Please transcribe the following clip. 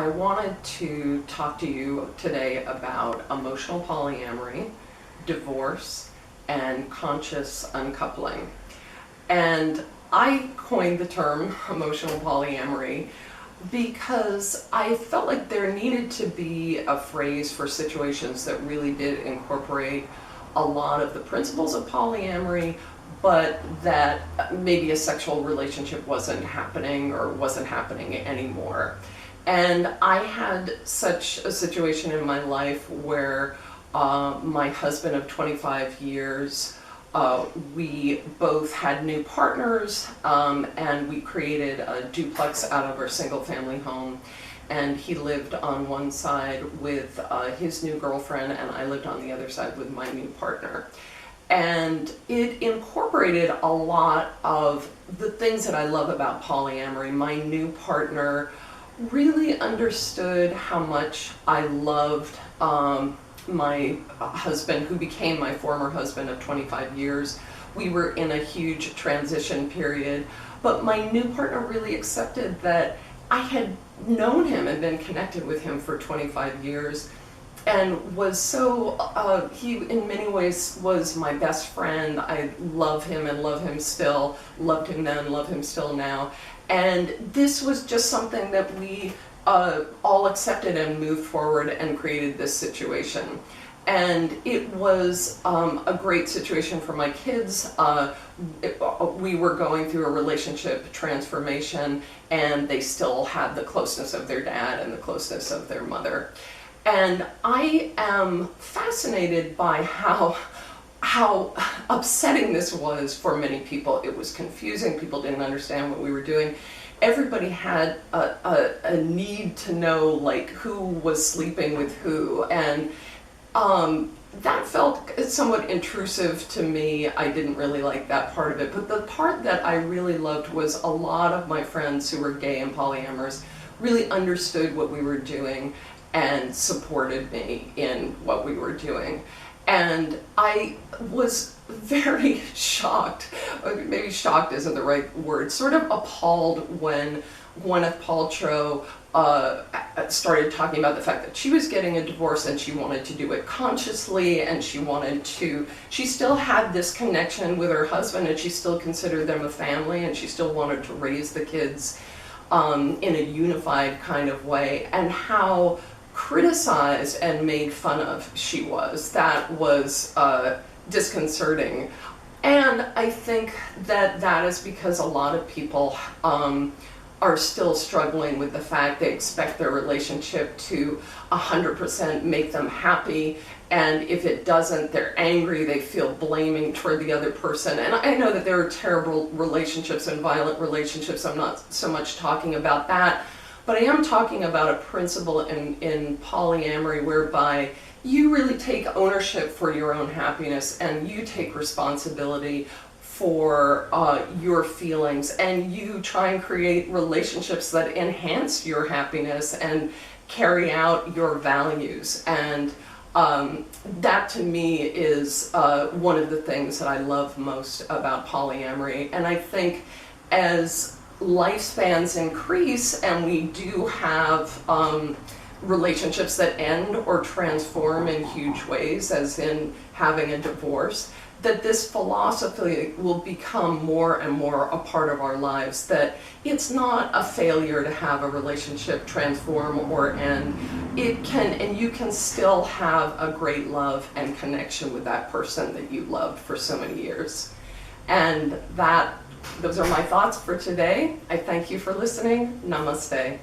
I wanted to talk to you today about emotional polyamory, divorce, and conscious uncoupling. And I coined the term emotional polyamory because I felt like there needed to be a phrase for situations that really did incorporate a lot of the principles of polyamory, but that maybe a sexual relationship wasn't happening or wasn't happening anymore. And I had such a situation in my life where my husband of 25 years, we both had new partners, and we created a duplex out of our single family home. And he lived on one side with his new girlfriend, and I lived on the other side with my new partner. And it incorporated a lot of the things that I love about polyamory. My new partner really understood how much I loved my husband, who became my former husband of 25 years. We were in a huge transition period, but my new partner really accepted that I had known him and been connected with him for 25 years and was so, he in many ways was my best friend. I love him and love him still, loved him then, love him still now. And this was just something that we all accepted and moved forward and created this situation. And it was a great situation for my kids. We were going through a relationship transformation, and they still had the closeness of their dad and the closeness of their mother. And I am fascinated by how upsetting this was for many people. It was confusing. People didn't understand what we were doing. Everybody had a need to know, like, who was sleeping with who, and that felt somewhat intrusive to me. I didn't really like that part of it, but the part that I really loved was a lot of my friends who were gay and polyamorous really understood what we were doing and supported me in what we were doing. And I was very shocked, maybe shocked isn't the right word, sort of appalled when Gwyneth Paltrow started talking about the fact that she was getting a divorce and she wanted to do it consciously, and she still had this connection with her husband, and she still considered them a family, and she still wanted to raise the kids in a unified kind of way, and how criticized and made fun of she was. That was disconcerting. And I think that that is because a lot of people are still struggling with the fact they expect their relationship to 100% make them happy, and if it doesn't, they're angry, they feel blaming toward the other person. And I know that there are terrible relationships and violent relationships. I'm not so much talking about that, but I am talking about a principle in polyamory whereby you really take ownership for your own happiness, and you take responsibility for your feelings, and you try and create relationships that enhance your happiness and carry out your values. And that to me is one of the things that I love most about polyamory. And I think as lifespans increase and we do have relationships that end or transform in huge ways, as in having a divorce, that this philosophy will become more and more a part of our lives, that it's not a failure to have a relationship transform or end. It can, and you can still have a great love and connection with that person that you loved for so many years. And those are my thoughts for today. I thank you for listening. Namaste.